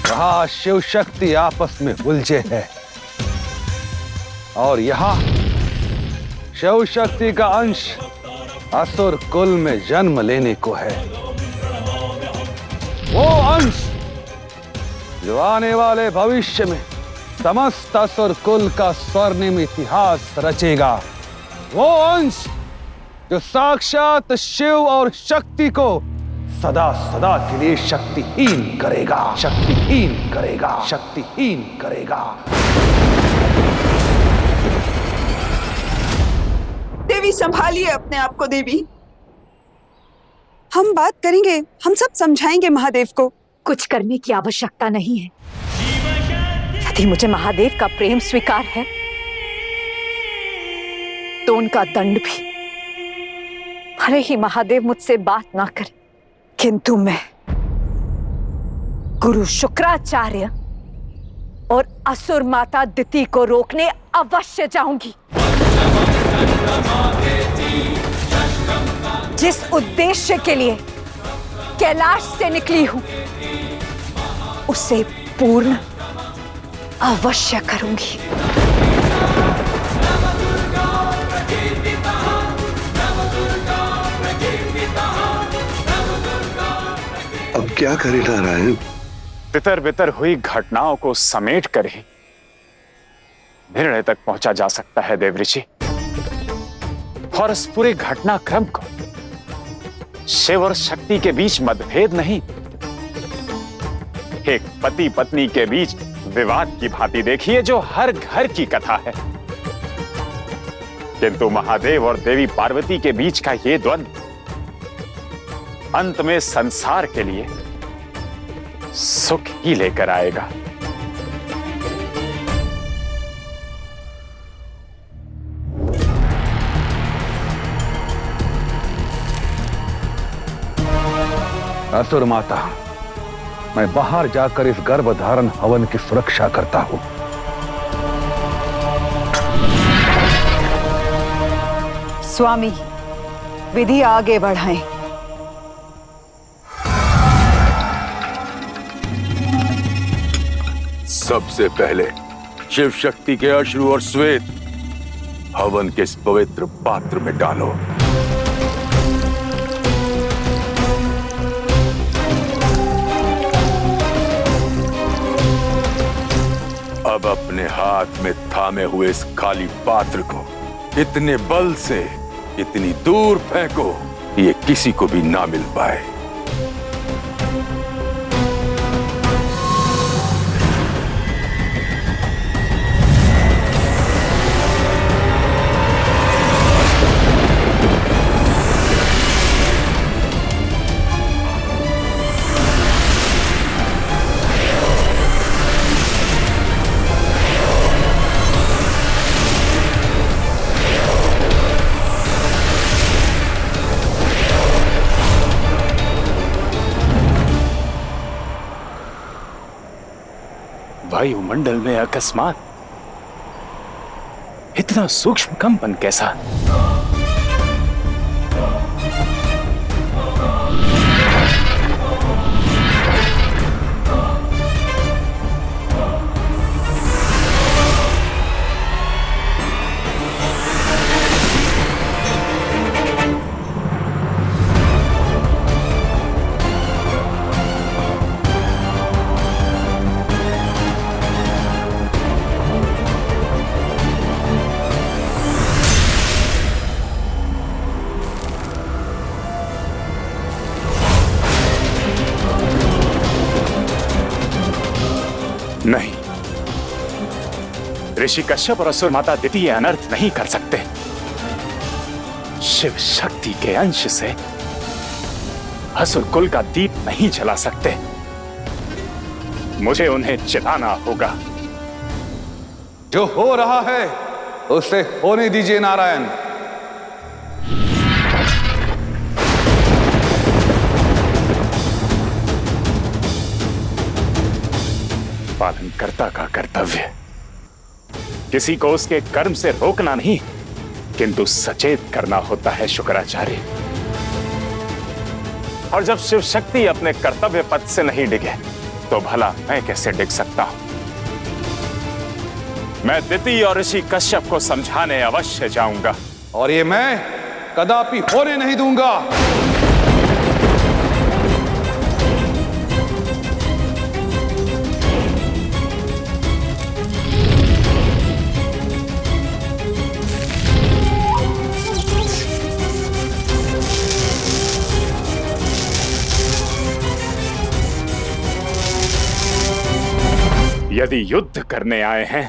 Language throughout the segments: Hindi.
कहा शिव शक्ति आपस में उलझे हैं और यहां शिव शक्ति का अंश असुर कुल में जन्म लेने को है। वो अंश जो आने वाले भविष्य में समस्त असुर कुल का स्वर्णिम इतिहास रचेगा। वो अंश जो साक्षात शिव और शक्ति को सदा सदा के लिए शक्तिहीन करेगा, शक्तिहीन करेगा, शक्तिहीन करेगा। देवी संभालिए अपने आप को। देवी, हम बात करेंगे, हम सब समझाएंगे महादेव को। कुछ करने की आवश्यकता नहीं है। यदि मुझे महादेव का प्रेम स्वीकार है तो उनका दंड भी। भले ही महादेव मुझसे बात ना करे, किंतु मैं गुरु शुक्राचार्य और असुर माता दिति को रोकने अवश्य जाऊंगी। जिस उद्देश्य के लिए कैलाश से निकली हूं उसे पूर्ण अवश्य करूंगी। अब क्या करे नारायण? तितर बितर हुई घटनाओं को समेट कर ही निर्णय तक पहुंचा जा सकता है देवऋषि। और इस पूरे घटनाक्रम को शिव और शक्ति के बीच मतभेद नहीं, एक पति पत्नी के बीच विवाद की भांति देखिए जो हर घर की कथा है। किंतु महादेव और देवी पार्वती के बीच का यह द्वंद्व अंत में संसार के लिए सुख ही लेकर आएगा। असुर माता, मैं बाहर जाकर इस गर्भधारण हवन की सुरक्षा करता हूं। स्वामी, विधि आगे बढ़ाएं। सबसे पहले शिव शक्ति के अश्रु और श्वेत हवन के इस पवित्र पात्र में डालो। अब अपने हाथ में थामे हुए इस खाली पात्र को इतने बल से इतनी दूर फेंको ये किसी को भी ना मिल पाए। वायुमंडल में अकस्मात इतना सूक्ष्म कंपन कैसा? नहीं, ऋषि कश्यप और असुर माता दिति ये अनर्थ नहीं कर सकते। शिव शक्ति के अंश से असुर कुल का दीप नहीं जला सकते। मुझे उन्हें चिताना होगा। जो हो रहा है उसे होने दीजिए नारायण। पालनकर्ता का कर्तव्य किसी को उसके कर्म से रोकना नहीं, किंतु सचेत करना होता है शुक्राचार्य। और जब शिव शक्ति अपने कर्तव्य पथ से नहीं डिगे तो भला मैं कैसे डिग सकता हूं? मैं दिति और ऋषि कश्यप को समझाने अवश्य जाऊंगा। और ये मैं कदापि होने नहीं दूंगा। यदि युद्ध करने आए हैं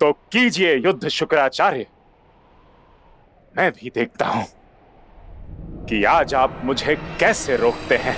तो कीजिए युद्ध शुक्राचार्य। मैं भी देखता हूं कि आज आप मुझे कैसे रोकते हैं।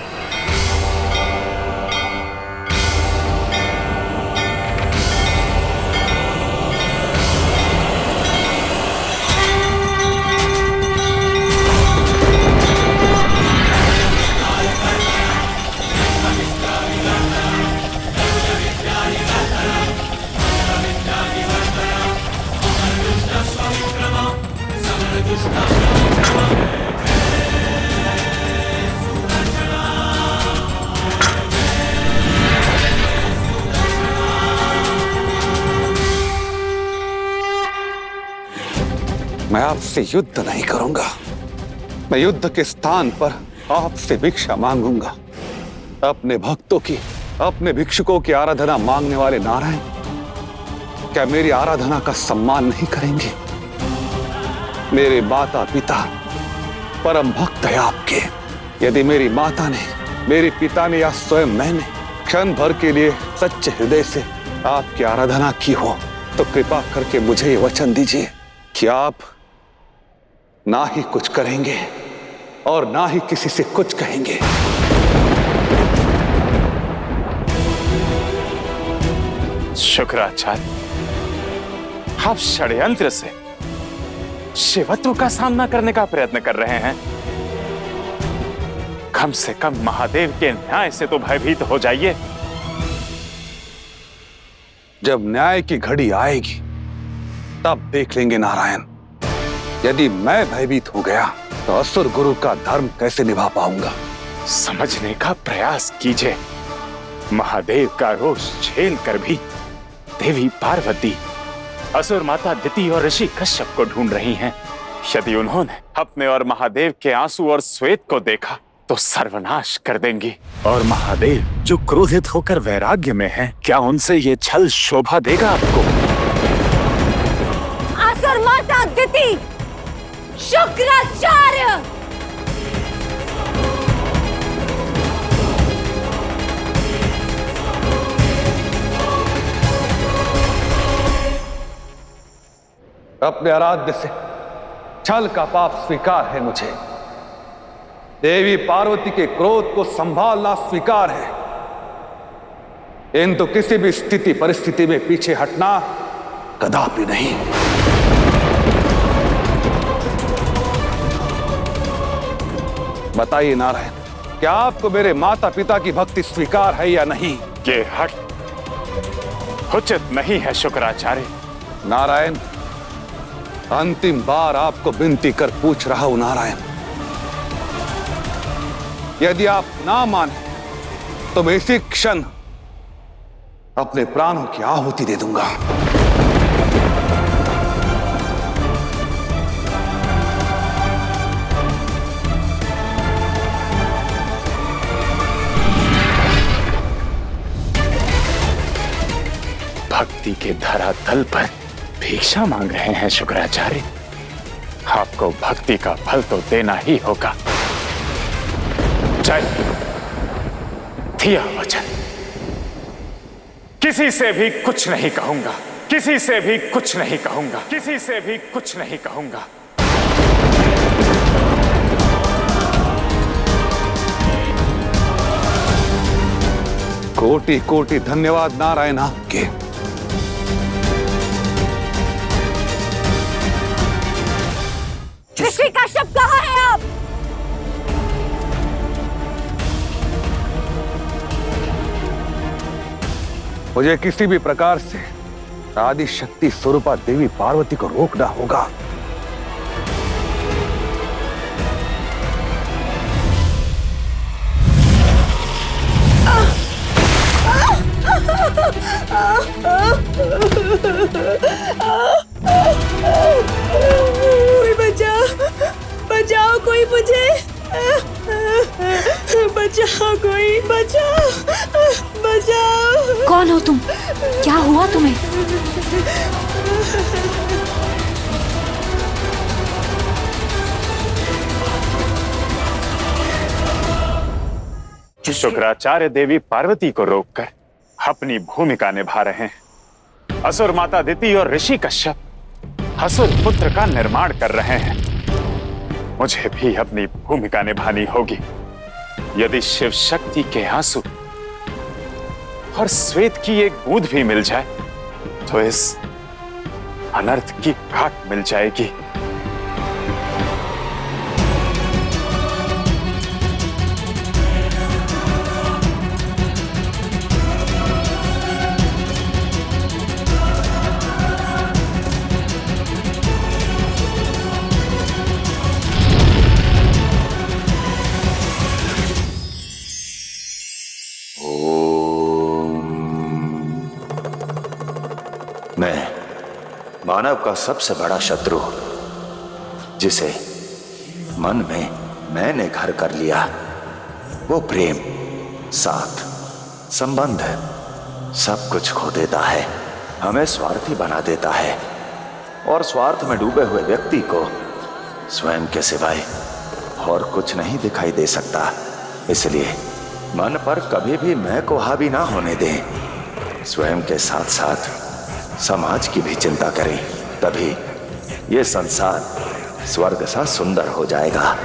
मैं आपसे युद्ध नहीं करूंगा। मैं युद्ध के स्थान पर आपसे भिक्षा मांगूंगा। अपने भक्तों की, अपने भिक्षुकों की आराधना मांगने वाले नारायण क्या मेरी आराधना का सम्मान नहीं करेंगे? मेरे माता पिता परम भक्त है आपके। यदि मेरी माता ने, मेरे पिता ने या स्वयं मैंने क्षण भर के लिए सच्चे हृदय से आपकी आराधना की हो तो कृपा करके मुझे ये वचन दीजिए कि आप ना ही कुछ करेंगे और ना ही किसी से कुछ कहेंगे। शुक्राचार्य, आप षड्यंत्र से शिवत्व का सामना करने का प्रयत्न कर रहे हैं। कम से कम महादेव के न्याय से तो भयभीत हो जाइए। जब न्याय की घड़ी आएगी तब देख लेंगे नारायण। यदि मैं भयभीत हो गया तो असुर गुरु का धर्म कैसे निभा पाऊंगा? समझने का प्रयास कीजिए। महादेव का रोष झेल कर भी देवी पार्वती असुर माता दिति और ऋषि कश्यप को ढूंढ रही हैं। यदि उन्होंने अपने और महादेव के आंसू और श्वेत को देखा तो सर्वनाश कर देंगी। और महादेव जो क्रोधित होकर वैराग्य में हैं, क्या उनसे ये छल शोभा देगा आपको? असुर माता दिति, शुक्राचार्य, अपने आराध्य से छल का पाप स्वीकार है मुझे। देवी पार्वती के क्रोध को संभालना स्वीकार है, किंतु किसी भी स्थिति परिस्थिति में पीछे हटना कदापि नहीं। बताइए नारायण, क्या आपको मेरे माता पिता की भक्ति स्वीकार है या नहीं? ये हट उचित नहीं है शुक्राचार्य। नारायण, अंतिम बार आपको विनती कर पूछ रहा हूं नारायण, यदि आप ना माने तो मैं इसी क्षण अपने प्राणों की आहुति दे दूंगा। भक्ति के धरातल पर भिक्षा मांग रहे हैं शुक्राचार्य। आपको भक्ति का फल तो देना ही होगा। जय दिया वचन, किसी से भी कुछ नहीं कहूंगा, किसी से भी कुछ नहीं कहूंगा, किसी से भी कुछ नहीं कहूंगा। कोटि कोटि धन्यवाद नारायण आपके। ऋषि कश्यप कहाँ है आप? मुझे किसी भी प्रकार से आदि शक्ति स्वरूपा देवी पार्वती को रोकना होगा। कोई बचाओ, बचाओ कोई मुझे, बचाओ कोई, बचाओ, बचाओ। कौन हो तुम? क्या हुआ तुम्हें? शुक्राचार्य देवी पार्वती को रोककर अपनी भूमिका निभा रहे हैं। असुर माता दिति और ऋषि कश्यप असुर पुत्र का निर्माण कर रहे हैं। मुझे भी अपनी भूमिका निभानी होगी। यदि शिव शक्ति के आंसू और श्वेत की एक बूंद भी मिल जाए तो इस अनर्थ की घाट मिल जाएगी। मैं मानव का सबसे बड़ा शत्रु, जिसे मन में मैंने घर कर लिया, वो प्रेम, साथ, संबंध सब कुछ खो देता है, हमें स्वार्थी बना देता है और स्वार्थ में डूबे हुए व्यक्ति को स्वयं के सिवाय और कुछ नहीं दिखाई दे सकता। इसलिए मन पर कभी भी मैं को हावी ना होने दें। स्वयं के साथ साथ समाज की भी चिंता करें, तभी ये संसार स्वर्ग सा सुंदर हो जाएगा।